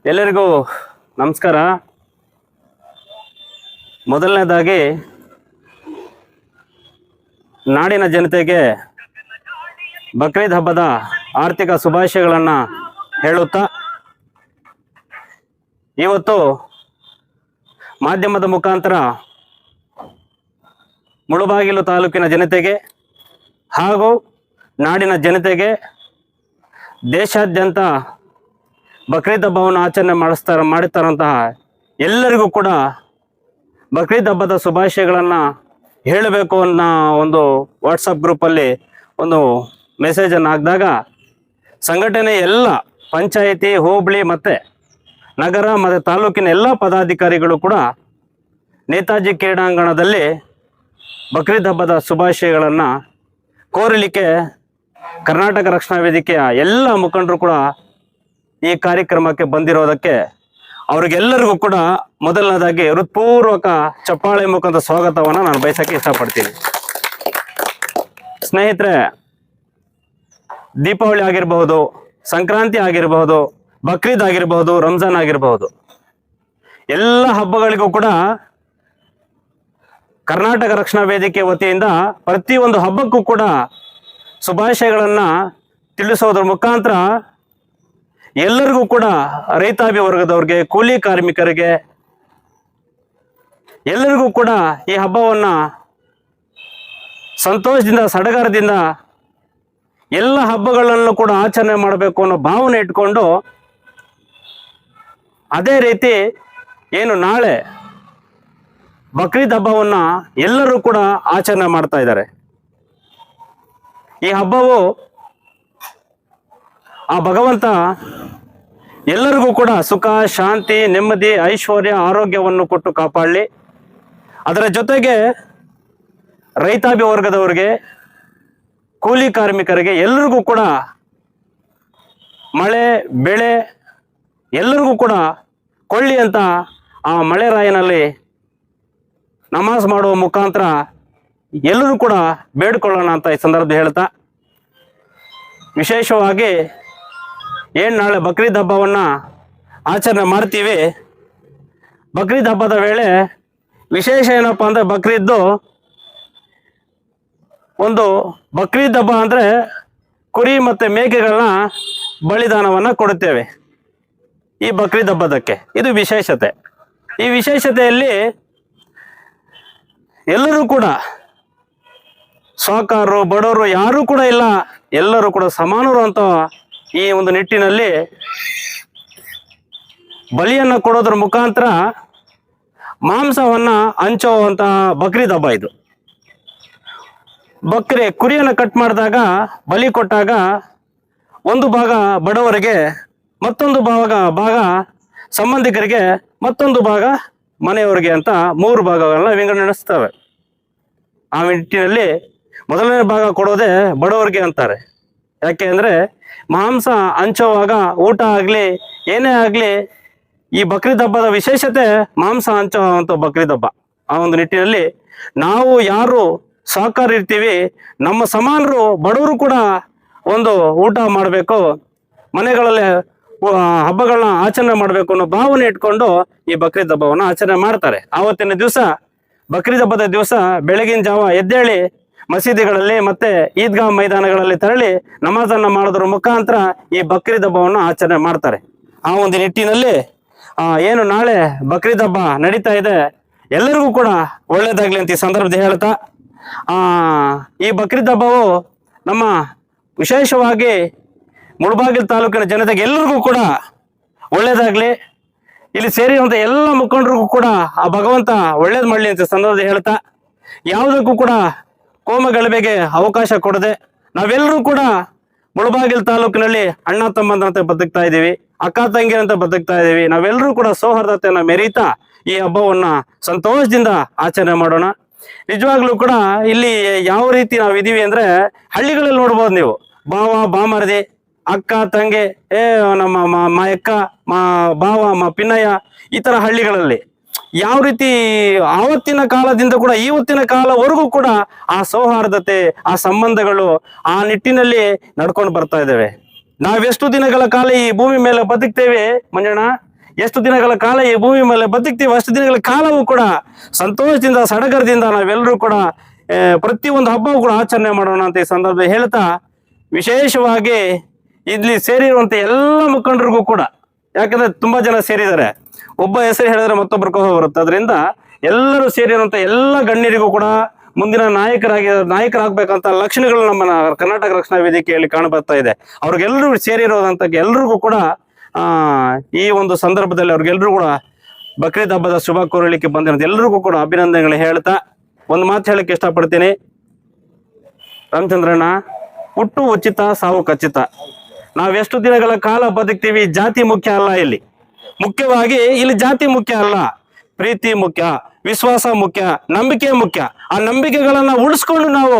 ಎಲ್ಲರಿಗೂ ನಮಸ್ಕಾರ. ಮೊದಲನೇದಾಗಿ ನಾಡಿನ ಜನತೆಗೆ ಬಕ್ರೀದ್ ಹಬ್ಬದ ಆರ್ಥಿಕ ಶುಭಾಶಯಗಳನ್ನು ಹೇಳುತ್ತಾ, ಇವತ್ತು ಮಾಧ್ಯಮದ ಮುಖಾಂತರ ಮುಳುಬಾಗಿಲು ತಾಲೂಕಿನ ಜನತೆಗೆ ಹಾಗೂ ನಾಡಿನ ಜನತೆಗೆ ದೇಶಾದ್ಯಂತ ಬಕ್ರೀದ್ ಹಬ್ಬವನ್ನು ಆಚರಣೆ ಮಾಡುತ್ತಾರಂತಹ ಎಲ್ಲರಿಗೂ ಕೂಡ ಬಕ್ರೀದ್ ಹಬ್ಬದ ಶುಭಾಶಯಗಳನ್ನು ಹೇಳಬೇಕು ಅನ್ನೋ ಒಂದು ವಾಟ್ಸಪ್ ಗ್ರೂಪಲ್ಲಿ ಒಂದು ಮೆಸೇಜನ್ನು ಹಾಕಿದಾಗ ಸಂಘಟನೆ ಎಲ್ಲ ಪಂಚಾಯಿತಿ, ಹೋಬಳಿ ಮತ್ತು ನಗರ ಮತ್ತು ತಾಲೂಕಿನ ಎಲ್ಲ ಪದಾಧಿಕಾರಿಗಳು ಕೂಡ ನೇತಾಜಿ ಕ್ರೀಡಾಂಗಣದಲ್ಲಿ ಬಕ್ರೀದ್ ಹಬ್ಬದ ಶುಭಾಶಯಗಳನ್ನು ಕೋರಲಿಕ್ಕೆ ಕರ್ನಾಟಕ ರಕ್ಷಣಾ ವೇದಿಕೆಯ ಎಲ್ಲ ಮುಖಂಡರು ಕೂಡ ಈ ಕಾರ್ಯಕ್ರಮಕ್ಕೆ ಬಂದಿರೋದಕ್ಕೆ ಅವರಿಗೆಲ್ಲರಿಗೂ ಕೂಡ ಮೊದಲನೇದಾಗಿ ಹೃತ್ಪೂರ್ವಕ ಚಪ್ಪಾಳೆ ಮುಖಾಂತರ ಸ್ವಾಗತವನ್ನು ನಾನು ಬಯಸಕ್ಕೆ ಇಷ್ಟಪಡ್ತೀನಿ. ಸ್ನೇಹಿತರೆ, ದೀಪಾವಳಿ ಆಗಿರಬಹುದು, ಸಂಕ್ರಾಂತಿ ಆಗಿರಬಹುದು, ಬಕ್ರೀದ್ ಆಗಿರಬಹುದು, ರಂಜಾನ್ ಆಗಿರಬಹುದು, ಎಲ್ಲ ಹಬ್ಬಗಳಿಗೂ ಕೂಡ ಕರ್ನಾಟಕ ರಕ್ಷಣಾ ವೇದಿಕೆ ವತಿಯಿಂದ ಪ್ರತಿಯೊಂದು ಹಬ್ಬಕ್ಕೂ ಕೂಡ ಶುಭಾಶಯಗಳನ್ನು ತಿಳಿಸೋದ್ರ ಮುಖಾಂತರ ಎಲ್ಲರಿಗೂ ಕೂಡ ರೈತಾಪಿ ವರ್ಗದವ್ರಿಗೆ, ಕೂಲಿ ಕಾರ್ಮಿಕರಿಗೆ ಎಲ್ಲರಿಗೂ ಕೂಡ ಈ ಹಬ್ಬವನ್ನು ಸಂತೋಷದಿಂದ, ಸಡಗರದಿಂದ ಎಲ್ಲ ಹಬ್ಬಗಳನ್ನು ಕೂಡ ಆಚರಣೆ ಮಾಡಬೇಕು ಅನ್ನೋ ಭಾವನೆ ಇಟ್ಕೊಂಡು, ಅದೇ ರೀತಿ ಏನು ನಾಳೆ ಬಕ್ರೀದ್ ಹಬ್ಬವನ್ನು ಎಲ್ಲರೂ ಕೂಡ ಆಚರಣೆ ಮಾಡ್ತಾ ಇದ್ದಾರೆ. ಈ ಹಬ್ಬವು ಆ ಭಗವಂತ ಎಲ್ಲರಿಗೂ ಕೂಡ ಸುಖ, ಶಾಂತಿ, ನೆಮ್ಮದಿ, ಐಶ್ವರ್ಯ, ಆರೋಗ್ಯವನ್ನು ಕೊಟ್ಟು ಕಾಪಾಡಲಿ. ಅದರ ಜೊತೆಗೆ ರೈತಾಪಿ ವರ್ಗದವರಿಗೆ, ಕೂಲಿ ಕಾರ್ಮಿಕರಿಗೆ ಎಲ್ಲರಿಗೂ ಕೂಡ ಮಳೆ ಬೆಳೆ ಎಲ್ಲರಿಗೂ ಕೂಡ ಕೊಳ್ಳಿ ಅಂತ ಆ ಮಳೆ ರಾಯನಲ್ಲಿ ನಮಾಜ್ ಮಾಡುವ ಮುಖಾಂತರ ಎಲ್ಲರೂ ಕೂಡ ಬೇಡ್ಕೊಳ್ಳೋಣ ಅಂತ ಈ ಸಂದರ್ಭದಲ್ಲಿ ಹೇಳ್ತಾ, ವಿಶೇಷವಾಗಿ ಏನು ನಾಳೆ ಬಕ್ರೀದ್ ಹಬ್ಬವನ್ನು ಆಚರಣೆ ಮಾಡ್ತೀವಿ, ಬಕ್ರೀದ್ ಹಬ್ಬದ ವೇಳೆ ವಿಶೇಷ ಏನಪ್ಪ ಅಂದರೆ ಬಕ್ರೀದ್ದು ಒಂದು ಬಕ್ರೀದ್ ಹಬ್ಬ ಅಂದರೆ ಕುರಿ ಮತ್ತು ಮೇಕೆಗಳನ್ನ ಬಲಿದಾನವನ್ನು ಕೊಡುತ್ತೇವೆ ಈ ಬಕ್ರೀದ್ ಹಬ್ಬದಕ್ಕೆ. ಇದು ವಿಶೇಷತೆ. ಈ ವಿಶೇಷತೆಯಲ್ಲಿ ಎಲ್ಲರೂ ಕೂಡ ಸಾಹುಕಾರರು, ಬಡವರು ಯಾರೂ ಕೂಡ ಇಲ್ಲ, ಎಲ್ಲರೂ ಕೂಡ ಸಮಾನರು ಅಂತ ಈ ಒಂದು ನಿಟ್ಟಿನಲ್ಲಿ ಬಲಿಯನ್ನು ಕೊಡೋದ್ರ ಮುಖಾಂತರ ಮಾಂಸವನ್ನು ಹಂಚುವಂಥ ಬಕ್ರೀದ್ ಹಬ್ಬ ಇದು. ಕುರಿಯನ್ನು ಕಟ್ ಮಾಡಿದಾಗ, ಬಲಿ ಕೊಟ್ಟಾಗ ಒಂದು ಭಾಗ ಬಡವರಿಗೆ, ಮತ್ತೊಂದು ಭಾಗ ಸಂಬಂಧಿಕರಿಗೆ, ಮತ್ತೊಂದು ಭಾಗ ಮನೆಯವರಿಗೆ ಅಂತ 3 ಭಾಗಗಳನ್ನ ವಿಂಗಡಿಸ್ತವೆ. ಆ ನಿಟ್ಟಿನಲ್ಲಿ ಮೊದಲನೇ ಭಾಗ ಕೊಡೋದೇ ಬಡವರಿಗೆ ಅಂತಾರೆ. ಯಾಕೆ ಅಂದರೆ ಮಾಂಸ ಹಂಚುವಾಗ ಊಟ ಆಗಲಿ ಏನೇ ಆಗಲಿ, ಈ ಬಕ್ರೀದ್ ಹಬ್ಬದ ವಿಶೇಷತೆ ಮಾಂಸ ಹಂಚುವಂಥ ಬಕ್ರೀದ್ ಹಬ್ಬ. ಆ ಒಂದು ನಿಟ್ಟಿನಲ್ಲಿ ನಾವು ಯಾರು ಸಾಹುಕಾರ ಇರ್ತೀವಿ, ನಮ್ಮ ಸಮಾನರು ಬಡವರು ಕೂಡ ಒಂದು ಊಟ ಮಾಡಬೇಕು, ಮನೆಗಳಲ್ಲಿ ಹಬ್ಬಗಳನ್ನ ಆಚರಣೆ ಮಾಡಬೇಕು ಅನ್ನೋ ಭಾವನೆ ಇಟ್ಕೊಂಡು ಈ ಬಕ್ರೀದ್ ಹಬ್ಬವನ್ನು ಆಚರಣೆ ಮಾಡ್ತಾರೆ. ಆವತ್ತಿನ ದಿವಸ, ಬಕ್ರೀದ್ ಹಬ್ಬದ ದಿವಸ ಬೆಳಗಿನ ಜಾವ ಎದ್ದೇಳಿ ಮಸೀದಿಗಳಲ್ಲಿ ಮತ್ತೆ ಈದ್ಗಾ ಮೈದಾನಗಳಲ್ಲಿ ತೆರಳಿ ನಮಾಜನ್ನು ಮಾಡೋದ್ರ ಮುಖಾಂತರ ಈ ಬಕ್ರೀದ್ ಹಬ್ಬವನ್ನು ಆಚರಣೆ ಮಾಡ್ತಾರೆ. ಆ ಒಂದು ನಿಟ್ಟಿನಲ್ಲಿ ಏನು ನಾಳೆ ಬಕ್ರೀದ್ ಹಬ್ಬ ನಡೀತಾ ಇದೆ, ಎಲ್ಲರಿಗೂ ಕೂಡ ಒಳ್ಳೇದಾಗ್ಲಿ ಅಂತ ಈ ಸಂದರ್ಭದಲ್ಲಿ ಹೇಳ್ತಾ, ಈ ಬಕ್ರೀದ್ ಹಬ್ಬವು ನಮ್ಮ ವಿಶೇಷವಾಗಿ ಮುಳಬಾಗಿಲು ತಾಲೂಕಿನ ಜನತೆಗೆ ಎಲ್ಲರಿಗೂ ಕೂಡ ಒಳ್ಳೇದಾಗ್ಲಿ, ಇಲ್ಲಿ ಸೇರಿರುವಂಥ ಎಲ್ಲ ಮುಖಂಡರಿಗೂ ಕೂಡ ಆ ಭಗವಂತ ಒಳ್ಳೇದು ಮಾಡಲಿ ಅಂತ ಸಂದರ್ಭದಲ್ಲಿ ಹೇಳ್ತಾ, ಯಾವುದಕ್ಕೂ ಕೂಡ ಕೋಮ ಗಲಭೆಗೆ ಅವಕಾಶ ಕೊಡದೆ ನಾವೆಲ್ಲರೂ ಕೂಡ ಮುಳಬಾಗಿಲು ತಾಲೂಕಿನಲ್ಲಿ ಅಣ್ಣ ತಮ್ಮಂತೆ ಬದುಕ್ತಾ ಇದ್ದೀವಿ, ಅಕ್ಕ ತಂಗಿರಂತ ಬದುಕ್ತಾ ಇದ್ದೀವಿ. ನಾವೆಲ್ಲರೂ ಕೂಡ ಸೌಹಾರ್ದತೆಯನ್ನು ಮೆರೀತಾ ಈ ಹಬ್ಬವನ್ನು ಸಂತೋಷದಿಂದ ಆಚರಣೆ ಮಾಡೋಣ. ನಿಜವಾಗ್ಲೂ ಕೂಡ ಇಲ್ಲಿ ಯಾವ ರೀತಿ ನಾವು ಇದೀವಿ ಅಂದರೆ, ಹಳ್ಳಿಗಳಲ್ಲಿ ನೋಡ್ಬೋದು ನೀವು, ಬಾವ ಬಾಮರ್ದಿ, ಅಕ್ಕ ತಂಗಿ, ನಮ್ಮ ಅಕ್ಕ, ಬಾವ, ಪಿನ್ನಯ್ಯ, ಈ ಥರ ಹಳ್ಳಿಗಳಲ್ಲಿ ಯಾವ ರೀತಿ ಆವತ್ತಿನ ಕಾಲದಿಂದ ಕೂಡ ಇವತ್ತಿನ ಕಾಲವರೆಗೂ ಕೂಡ ಆ ಸೌಹಾರ್ದತೆ, ಆ ಸಂಬಂಧಗಳು ಆ ನಿಟ್ಟಿನಲ್ಲಿ ನಡ್ಕೊಂಡು ಬರ್ತಾ ಇದ್ದೇವೆ. ನಾವೆಷ್ಟು ದಿನಗಳ ಕಾಲ ಈ ಭೂಮಿ ಮೇಲೆ ಬದುಕ್ತೇವೆ ಮಂಜಣ್ಣ, ಎಷ್ಟು ದಿನಗಳ ಕಾಲ ಈ ಭೂಮಿ ಮೇಲೆ ಬದುಕ್ತೀವಿ ಅಷ್ಟು ದಿನಗಳ ಕಾಲವೂ ಕೂಡ ಸಂತೋಷದಿಂದ ಸಡಗರದಿಂದ ನಾವೆಲ್ಲರೂ ಕೂಡ ಪ್ರತಿಯೊಂದು ಹಬ್ಬವೂ ಕೂಡ ಆಚರಣೆ ಮಾಡೋಣ ಅಂತ ಈ ಸಂದರ್ಭ ಹೇಳ್ತಾ, ವಿಶೇಷವಾಗಿ ಇಲ್ಲಿ ಸೇರಿರುವಂತ ಎಲ್ಲ ಮುಖಂಡರಿಗೂ ಕೂಡ, ಯಾಕಂದ್ರೆ ತುಂಬಾ ಜನ ಸೇರಿದ್ದಾರೆ, ಒಬ್ಬ ಹೆಸರು ಹೇಳಿದ್ರೆ ಮತ್ತೊಬ್ಬರು ಕೋಪ ಬರುತ್ತೆ. ಅದರಿಂದ ಎಲ್ಲರೂ ಸೇರಿರುವಂತ ಎಲ್ಲ ಗಣ್ಯರಿಗೂ ಕೂಡ ಮುಂದಿನ ನಾಯಕರಾಗಬೇಕಂತ ಲಕ್ಷಣಗಳು ನಮ್ಮ ಕರ್ನಾಟಕ ರಕ್ಷಣಾ ವೇದಿಕೆಯಲ್ಲಿ ಕಾಣಬರ್ತಾ ಇದೆ. ಅವ್ರಿಗೆಲ್ಲರೂ ಸೇರಿರೋದಂತ ಎಲ್ರಿಗೂ ಕೂಡ ಈ ಒಂದು ಸಂದರ್ಭದಲ್ಲಿ ಅವ್ರಿಗೆಲ್ಲರೂ ಕೂಡ ಬಕ್ರೀದ್ ಹಬ್ಬದ ಶುಭ ಕೋರಲಿಕ್ಕೆ ಬಂದಿರೋದು ಎಲ್ರಿಗೂ ಕೂಡ ಅಭಿನಂದನೆಗಳು ಹೇಳ್ತಾ ಒಂದು ಮಾತು ಹೇಳಕ್ಕೆ ಇಷ್ಟಪಡ್ತೀನಿ. ರಾಮಚಂದ್ರಣ್ಣ, ಹುಟ್ಟು ಉಚಿತ, ಸಾವು ಖಚಿತ. ನಾವೆಷ್ಟು ದಿನಗಳ ಕಾಲ ಬದುಕ್ತೀವಿ ಜಾತಿ ಮುಖ್ಯ ಅಲ್ಲ. ಇಲ್ಲಿ ಮುಖ್ಯವಾಗಿ ಇಲ್ಲಿ ಜಾತಿ ಮುಖ್ಯ ಅಲ್ಲ, ಪ್ರೀತಿ ಮುಖ್ಯ, ವಿಶ್ವಾಸ ಮುಖ್ಯ, ನಂಬಿಕೆ ಮುಖ್ಯ. ಆ ನಂಬಿಕೆಗಳನ್ನ ಉಳಿಸ್ಕೊಂಡು ನಾವು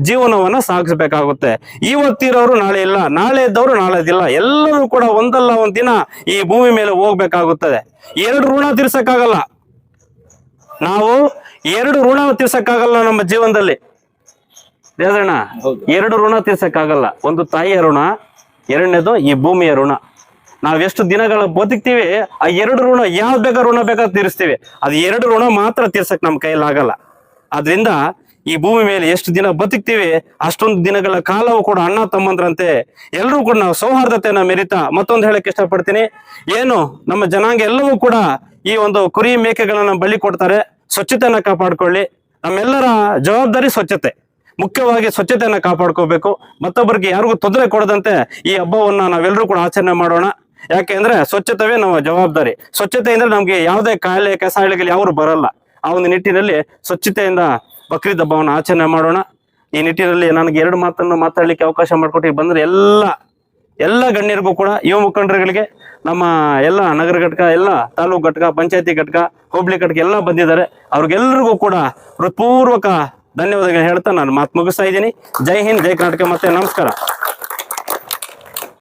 ಜೀವನವನ್ನ ಸಾಗಿಸ್ಬೇಕಾಗುತ್ತೆ. ಇವತ್ತಿರೋರು ನಾಳೆ ಇಲ್ಲ, ನಾಳೆ ಇದ್ದವರು ನಾಳೆದಿಲ್ಲ. ಎಲ್ಲರೂ ಕೂಡ ಒಂದಲ್ಲ ಒಂದ್ ದಿನ ಈ ಭೂಮಿ ಮೇಲೆ ಹೋಗ್ಬೇಕಾಗುತ್ತದೆ. ಎರಡು ಋಣ ತೀರ್ಸಕ್ಕಾಗಲ್ಲ, ನಾವು ಎರಡು ಋಣ ತೀರ್ಸಕ್ಕಾಗಲ್ಲ ನಮ್ಮ ಜೀವನದಲ್ಲಿ. ದೇವರಣ್ಣ, ಎರಡು ಋಣ ತೀರ್ಸಕ್ಕಾಗಲ್ಲ. ಒಂದು ತಾಯಿಯ ಋಣ, ಎರಡನೇದು ಈ ಭೂಮಿಯ ಋಣ. ನಾವೆಷ್ಟು ದಿನಗಳ ಬದುಕ್ತೀವಿ ಆ ಎರಡು ಋಣ ಯಾವ್ದು ಬೇಕಾ ಋಣ ಬೇಕಾದ್ರೆ ತೀರಿಸ್ತೀವಿ. ಅದು ಎರಡು ಋಣ ಮಾತ್ರ ತೀರ್ಸಕ್ ನಮ್ಮ ಕೈಲಾಗಲ್ಲ. ಆದ್ರಿಂದ ಈ ಭೂಮಿ ಮೇಲೆ ಎಷ್ಟು ದಿನ ಬದುಕ್ತೀವಿ ಅಷ್ಟೊಂದು ದಿನಗಳ ಕಾಲವೂ ಕೂಡ ಅಣ್ಣ ತಮ್ಮಂದ್ರಂತೆ ಎಲ್ಲರೂ ಕೂಡ ನಾವು ಸೌಹಾರ್ದತೆಯನ್ನ ಮೆರಿತಾ ಮತ್ತೊಂದು ಹೇಳಕ್ ಇಷ್ಟಪಡ್ತೀನಿ. ಏನು ನಮ್ಮ ಜನಾಂಗ ಎಲ್ಲವೂ ಕೂಡ ಈ ಒಂದು ಕುರಿ ಮೇಕೆಗಳನ್ನ ಬಲಿ ಕೊಡ್ತಾರೆ. ಸ್ವಚ್ಛತೆಯನ್ನ ಕಾಪಾಡ್ಕೊಳ್ಳಿ. ನಮ್ಮೆಲ್ಲರ ಜವಾಬ್ದಾರಿ ಸ್ವಚ್ಛತೆ. ಮುಖ್ಯವಾಗಿ ಸ್ವಚ್ಛತೆಯನ್ನ ಕಾಪಾಡ್ಕೋಬೇಕು. ಮತ್ತೊಬ್ಬರಿಗೆ ಯಾರಿಗೂ ತೊಂದರೆ ಕೊಡದಂತೆ ಈ ಹಬ್ಬವನ್ನ ನಾವೆಲ್ಲರೂ ಕೂಡ ಆಚರಣೆ ಮಾಡೋಣ. ಯಾಕೆಂದ್ರೆ ಸ್ವಚ್ಛತೆವೇ ನಮ್ಮ ಜವಾಬ್ದಾರಿ. ಸ್ವಚ್ಛತೆಯಿಂದ ನಮ್ಗೆ ಯಾವುದೇ ಕಾಯಿಲೆ ಕಸಾಯಿಲೆಗಳು ಯಾರು ಬರಲ್ಲ. ಆ ಒಂದು ನಿಟ್ಟಿನಲ್ಲಿ ಸ್ವಚ್ಛತೆಯಿಂದ ಬಕ್ರೀದ್ ಹಬ್ಬವನ್ನು ಆಚರಣೆ ಮಾಡೋಣ. ಈ ನಿಟ್ಟಿನಲ್ಲಿ ನನಗೆ ಎರಡು ಮಾತನ್ನು ಮಾತಾಡ್ಲಿಕ್ಕೆ ಅವಕಾಶ ಮಾಡಿಕೊಟ್ಟು ಬಂದ್ರೆ ಎಲ್ಲ ಗಣ್ಯರಿಗೂ ಕೂಡ, ಯುವ ಮುಖಂಡರುಗಳಿಗೆ, ನಮ್ಮ ಎಲ್ಲ ನಗರ ಘಟಕ, ಎಲ್ಲ ತಾಲೂಕು ಘಟಕ, ಪಂಚಾಯತಿ ಘಟಕ, ಹೋಬಳಿ ಘಟಕ ಎಲ್ಲ ಬಂದಿದ್ದಾರೆ. ಅವ್ರಿಗೆಲ್ಲರಿಗೂ ಕೂಡ ಹೃತ್ಪೂರ್ವಕ ಧನ್ಯವಾದಗಳು ಹೇಳ್ತಾ ನಾನು ಮಾತು ಮುಗಿಸ್ತಾ ಇದ್ದೀನಿ. ಜೈ ಹಿಂದ್, ಜೈ ಕರ್ನಾಟಕ, ಮತ್ತೆ ನಮಸ್ಕಾರ.